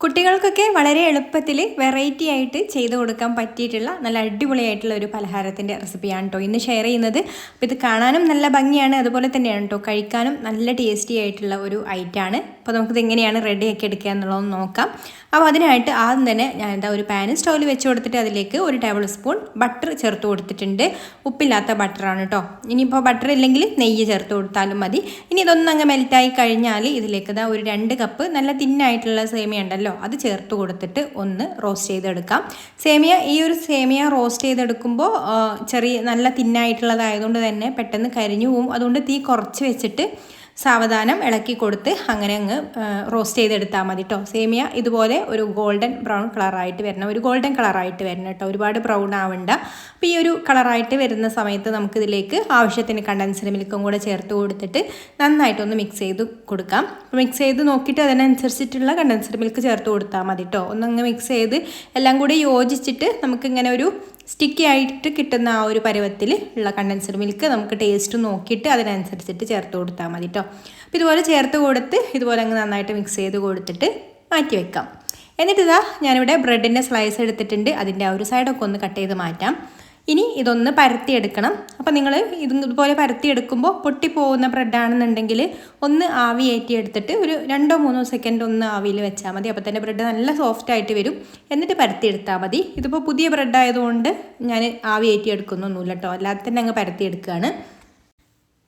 കുട്ടികൾക്കൊക്കെ വളരെ എളുപ്പത്തിൽ വെറൈറ്റി ആയിട്ട് ചെയ്ത് കൊടുക്കാൻ പറ്റിയിട്ടുള്ള നല്ല അടിപൊളിയായിട്ടുള്ള ഒരു പലഹാരത്തിൻ്റെ റെസിപ്പിയാണ് കേട്ടോ ഇന്ന് ഷെയർ ചെയ്യുന്നത്. അപ്പോൾ ഇത് കാണാനും നല്ല ഭംഗിയാണ്, അതുപോലെ തന്നെയാണ് കേട്ടോ കഴിക്കാനും നല്ല ടേസ്റ്റി ആയിട്ടുള്ള ഒരു ഐറ്റമാണ്. അപ്പോൾ നമുക്കിത് എങ്ങനെയാണ് റെഡിയാക്കി എടുക്കുക എന്നുള്ളതൊന്ന് നോക്കാം. അപ്പോൾ അതിനായിട്ട് ആദ്യം തന്നെ ഞാൻ ഒരു പാന് സ്റ്റൗവിൽ വെച്ച് കൊടുത്തിട്ട് അതിലേക്ക് 1 ടേബിൾ സ്പൂൺ ബട്ടർ ചേർത്ത് കൊടുത്തിട്ടുണ്ട്. ഉപ്പില്ലാത്ത ബട്ടറാണ് കേട്ടോ. ഇനിയിപ്പോൾ ബട്ടർ ഇല്ലെങ്കിൽ നെയ്യ് ചേർത്ത് കൊടുത്താലും മതി. ഇനി ഇതൊന്നും അങ്ങ് മെൽറ്റായി കഴിഞ്ഞാൽ ഇതിലേക്ക് ഒരു 2 കപ്പ് നല്ല തിന്നായിട്ടുള്ള സേമിയ ഉണ്ടല്ലോ അത് ചേർത്ത് കൊടുത്തിട്ട് ഒന്ന് റോസ്റ്റ് ചെയ്തെടുക്കാം. ഈ ഒരു സേമിയ റോസ്റ്റ് ചെയ്തെടുക്കുമ്പോൾ ചെറിയ നല്ല തിന്നായിട്ടുള്ളതായതുകൊണ്ട് തന്നെ പെട്ടെന്ന് കരിഞ്ഞു പോവും. അതുകൊണ്ട് തീ കുറച്ച് വെച്ചിട്ട് സാവധാനം ഇളക്കി കൊടുത്ത് അങ്ങനെ അങ്ങ് റോസ്റ്റ് ചെയ്തെടുത്താൽ മതി കേട്ടോ. സേമിയ ഇതുപോലെ ഒരു ഗോൾഡൻ ബ്രൗൺ കളറായിട്ട് വരണം, ഒരു ഗോൾഡൻ കളറായിട്ട് വരണം കേട്ടോ, ഒരുപാട് ബ്രൗൺ ആവണ്ട. അപ്പോൾ ഈ ഒരു കളറായിട്ട് വരുന്ന സമയത്ത് നമുക്കിതിലേക്ക് ആവശ്യത്തിന് കണ്ടൻസ്ഡ് മിൽക്കും കൂടെ ചേർത്ത് കൊടുത്തിട്ട് നന്നായിട്ടൊന്ന് മിക്സ് ചെയ്ത് കൊടുക്കാം. മിക്സ് ചെയ്ത് നോക്കിയിട്ട് അതിനനുസരിച്ചിട്ടുള്ള കണ്ടൻസ്ഡ് മിൽക്ക് ചേർത്ത് കൊടുത്താൽ മതി കേട്ടോ. ഒന്നങ്ങ് മിക്സ് ചെയ്ത് എല്ലാം കൂടി യോജിച്ചിട്ട് നമുക്കിങ്ങനെ ഒരു സ്റ്റിക്കി ആയിട്ട് കിട്ടുന്ന ആ ഒരു പരുവത്തിൽ ഉള്ള കണ്ടൻസ്ഡ് മിൽക്ക് നമുക്ക് ടേസ്റ്റ് നോക്കിയിട്ട് അതിനനുസരിച്ചിട്ട് ചേർത്ത് കൊടുത്താൽ മതി കേട്ടോ. അപ്പോൾ ഇതുപോലെ ചേർത്ത് കൊടുത്ത് ഇതുപോലെ അങ്ങ് നന്നായിട്ട് മിക്സ് ചെയ്ത് കൊടുത്തിട്ട് മാറ്റി വെക്കാം. എന്നിട്ട് ഞാനിവിടെ ബ്രെഡിൻ്റെ സ്ലൈസ് എടുത്തിട്ടുണ്ട്. അതിൻ്റെ ആ ഒരു സൈഡൊക്കെ ഒന്ന് കട്ട് ചെയ്ത് മാറ്റാം. ഇനി ഇതൊന്ന് പരത്തിയെടുക്കണം. അപ്പോൾ നിങ്ങൾ ഇതുപോലെ പരത്തിയെടുക്കുമ്പോൾ പൊട്ടിപ്പോകുന്ന ബ്രെഡാണെന്നുണ്ടെങ്കിൽ ഒന്ന് ആവി എടുത്തിട്ട് ഒരു 2-3 സെക്കൻഡ് ഒന്ന് ആവിയിൽ വെച്ചാൽ മതി. അപ്പോൾ തന്നെ ബ്രെഡ് നല്ല സോഫ്റ്റ് ആയിട്ട് വരും. എന്നിട്ട് പരത്തിയെടുത്താൽ മതി. ഇതിപ്പോൾ പുതിയ ബ്രെഡ് ആയതുകൊണ്ട് ഞാൻ ആവി എടുക്കുന്നൊന്നുമില്ല കേട്ടോ, അല്ലാതെ തന്നെ അങ്ങ് പരത്തിയെടുക്കുകയാണ്.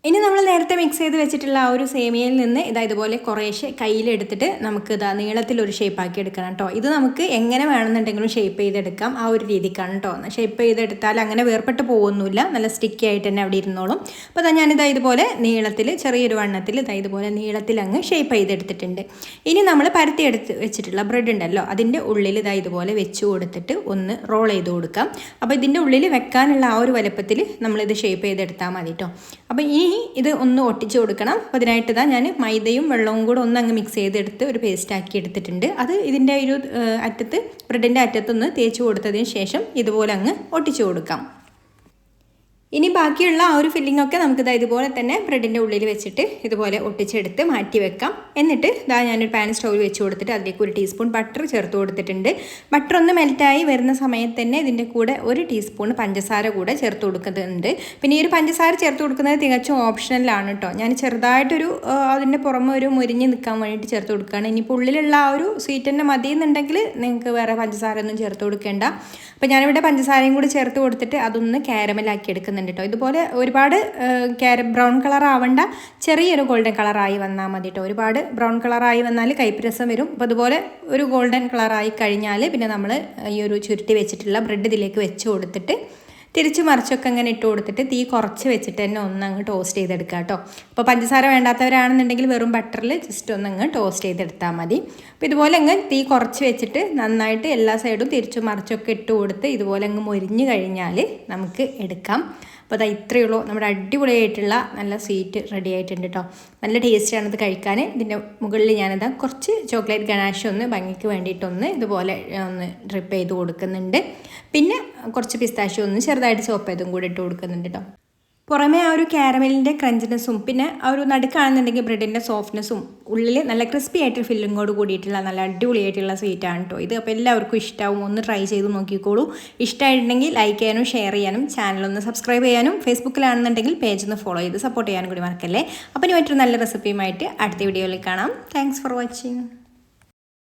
ഇനി നമ്മൾ നേരത്തെ മിക്സ് ചെയ്ത് വെച്ചിട്ടുള്ള ആ ഒരു സേമിയയിൽ നിന്ന് ഇതുപോലെ കുറേശ്ശെ കയ്യിലെടുത്തിട്ട് നമുക്ക് നീളത്തിലൊരു ഷേപ്പാക്കി എടുക്കണം കേട്ടോ. ഇത് നമുക്ക് എങ്ങനെ വേണമെന്നുണ്ടെങ്കിലും ഷേപ്പ് ചെയ്തെടുക്കാം, ആ ഒരു രീതിക്കാണ് കേട്ടോ. ഷേപ്പ് ചെയ്തെടുത്താൽ അങ്ങനെ വേർപെട്ട് പോകുന്നില്ല, നല്ല സ്റ്റിക്കി ആയിട്ട് തന്നെ അവിടെ ഇരുന്നോളും. അപ്പോൾ ഞാനിത് ഇതുപോലെ നീളത്തിൽ ചെറിയൊരു വണ്ണത്തിൽ ഇതുപോലെ നീളത്തിൽ അങ്ങ് ഷേപ്പ് ചെയ്തെടുത്തിട്ടുണ്ട്. ഇനി നമ്മൾ പരത്തിയെടുത്ത് വെച്ചിട്ടുള്ള ബ്രെഡ് ഉണ്ടല്ലോ അതിൻ്റെ ഉള്ളിൽ ഇതുപോലെ വെച്ച് കൊടുത്തിട്ട് ഒന്ന് റോൾ ചെയ്ത് കൊടുക്കാം. അപ്പോൾ ഇതിൻ്റെ ഉള്ളിൽ വെക്കാനുള്ള ആ ഒരു വലുപ്പത്തിൽ നമ്മളിത് ഷേപ്പ് ചെയ്തെടുത്താൽ മതി കേട്ടോ. അപ്പോൾ ഇത് ഒന്ന് ഒട്ടിച്ച് കൊടുക്കണം. അപ്പോൾ അതിനായിട്ട് ഞാൻ മൈദയും വെള്ളവും കൂടെ ഒന്ന് അങ്ങ് മിക്സ് ചെയ്തെടുത്ത് ഒരു പേസ്റ്റാക്കി എടുത്തിട്ടുണ്ട്. അത് ഇതിൻ്റെ ഒരു അറ്റത്ത് ബ്രെഡിൻ്റെ അറ്റത്തൊന്ന് തേച്ച് കൊടുത്തതിന് ശേഷം ഇതുപോലെ അങ്ങ് ഒട്ടിച്ച് കൊടുക്കാം. ഇനി ബാക്കിയുള്ള ആ ഒരു ഫില്ലിങ്ങൊക്കെ നമുക്ക് ഇതുപോലെ തന്നെ ബ്രെഡിൻ്റെ ഉള്ളിൽ വെച്ചിട്ട് ഇതുപോലെ ഒട്ടിച്ചെടുത്ത് മാറ്റി വെക്കാം. എന്നിട്ട് ഞാനൊരു പാൻ സ്റ്റൗവിൽ വെച്ച് കൊടുത്തിട്ട് അതിലേക്ക് 1 ടീസ്പൂൺ ബട്ടർ ചേർത്ത് കൊടുത്തിട്ടുണ്ട്. ബട്ടർ ഒന്ന് മെൽറ്റായി വരുന്ന സമയത്ത് തന്നെ ഇതിൻ്റെ കൂടെ 1 ടീസ്പൂൺ പഞ്ചസാര കൂടെ ചേർത്ത് കൊടുക്കുന്നുണ്ട്. പിന്നെ ഈ ഒരു പഞ്ചസാര ചേർത്ത് കൊടുക്കുന്നത് തികച്ചും ഓപ്ഷണലാണ് കേട്ടോ. ഞാൻ ചെറുതായിട്ടൊരു അതിൻ്റെ പുറമെ ഒരു മുരിഞ്ഞ് നിൽക്കാൻ വേണ്ടിയിട്ട് ചേർത്ത് കൊടുക്കുകയാണ്. ഇനിയിപ്പോൾ ഉള്ളിലുള്ള ആ ഒരു സ്വീറ്റ് തന്നെ മതി എന്നുണ്ടെങ്കിൽ നിങ്ങൾക്ക് വേറെ പഞ്ചസാര ഒന്നും ചേർത്ത് കൊടുക്കേണ്ട. അപ്പോൾ ഞാനിവിടെ പഞ്ചസാരയും കൂടി ചേർത്ത് കൊടുത്തിട്ട് അതൊന്ന് കാരമലാക്കി എടുക്കുന്നുണ്ട് കേട്ടോ. ഇതുപോലെ ഒരുപാട് ബ്രൗൺ കളർ ആവണ്ട, ചെറിയൊരു ഗോൾഡൻ കളറായി വന്നാൽ മതി കേട്ടോ. ഒരുപാട് ബ്രൗൺ കളറായി വന്നാൽ കയ്പ്പ് വരും. അപ്പോൾ അതുപോലെ ഒരു ഗോൾഡൻ കളറായി കഴിഞ്ഞാൽ പിന്നെ നമ്മൾ ഈ ഒരു ചുരുട്ടി വെച്ചിട്ടുള്ള ബ്രെഡ് ഇതിലേക്ക് വെച്ച് കൊടുത്തിട്ട് തിരിച്ച് മറിച്ചൊക്കെ അങ്ങനെ ഇട്ട് കൊടുത്തിട്ട് തീ കുറച്ച് വെച്ചിട്ട് തന്നെ ഒന്നങ്ങ് ടോസ്റ്റ് ചെയ്തെടുക്കുക കേട്ടോ. അപ്പോൾ പഞ്ചസാര വേണ്ടാത്തവരാണെന്നുണ്ടെങ്കിൽ വെറും ബട്ടറിൽ ജസ്റ്റ് ഒന്നങ്ങ് ടോസ്റ്റ് ചെയ്തെടുത്താൽ മതി. അപ്പോൾ ഇതുപോലെ അങ്ങ് തീ കുറച്ച് വെച്ചിട്ട് നന്നായിട്ട് എല്ലാ സൈഡും തിരിച്ച് മറിച്ചൊക്കെ ഇട്ട് കൊടുത്ത് ഇതുപോലെ അങ്ങ് മൊരിഞ്ഞ് കഴിഞ്ഞാൽ നമുക്ക് എടുക്കാം. അപ്പോൾ ഇത്രയേ ഉള്ളൂ, നമ്മുടെ അടിപൊളിയായിട്ടുള്ള നല്ല സ്വീറ്റ് റെഡി ആയിട്ടുണ്ട് കേട്ടോ. നല്ല ടേസ്റ്റാണ് ഇത് കഴിക്കാൻ. ഇതിൻ്റെ മുകളിൽ ഞാനിതാ കുറച്ച് ചോക്ലേറ്റ് ഗനാഷ് ഒന്ന് ഭംഗിക്ക് വേണ്ടിയിട്ടൊന്ന് ഇതുപോലെ ഒന്ന് ഡ്രിപ്പ് ചെയ്ത് കൊടുക്കുന്നുണ്ട്. പിന്നെ കുറച്ച് പിസ്താഷ്യോ ഒന്ന് ചെറുതായിട്ട് ചോപ്പ് ചെയ്തും കൂടി ഇട്ട് കൊടുക്കുന്നുണ്ട് കേട്ടോ. പുറമേ ആ ഒരു കാരമലിൻ്റെ ക്രഞ്ചിനെസ്സും പിന്നെ ആ ഒരു നടുക്കാണെന്നുണ്ടെങ്കിൽ ബ്രെഡിൻ്റെ സോഫ്റ്റ്നെസ്സും ഉള്ളിൽ നല്ല ക്രിസ്പി ആയിട്ട് ഫില്ലിങ്ങോട് കൂടിയിട്ടുള്ള നല്ല അടിപൊളിയായിട്ടുള്ള സ്വീറ്റാണ് കേട്ടോ ഇത്. അപ്പോൾ എല്ലാവർക്കും ഇഷ്ടമാവും, ഒന്ന് ട്രൈ ചെയ്ത് നോക്കിക്കോളൂ. ഇഷ്ടമായിട്ടുണ്ടെങ്കിൽ ലൈക്ക് ചെയ്യാനും ഷെയർ ചെയ്യാനും ചാനലൊന്ന് സബ്സ്ക്രൈബ് ചെയ്യാനും ഫേസ്ബുക്കിലാണെന്നുണ്ടെങ്കിൽ പേജ് ഒന്ന് ഫോളോ ചെയ്ത് സപ്പോർട്ട് ചെയ്യാനും കൂടി മറക്കല്ലേ. അപ്പോൾ ഇനി മറ്റൊരു നല്ല റെസിപ്പിയുമായിട്ട് അടുത്ത വീഡിയോയിൽ കാണാം. Thanks for watching.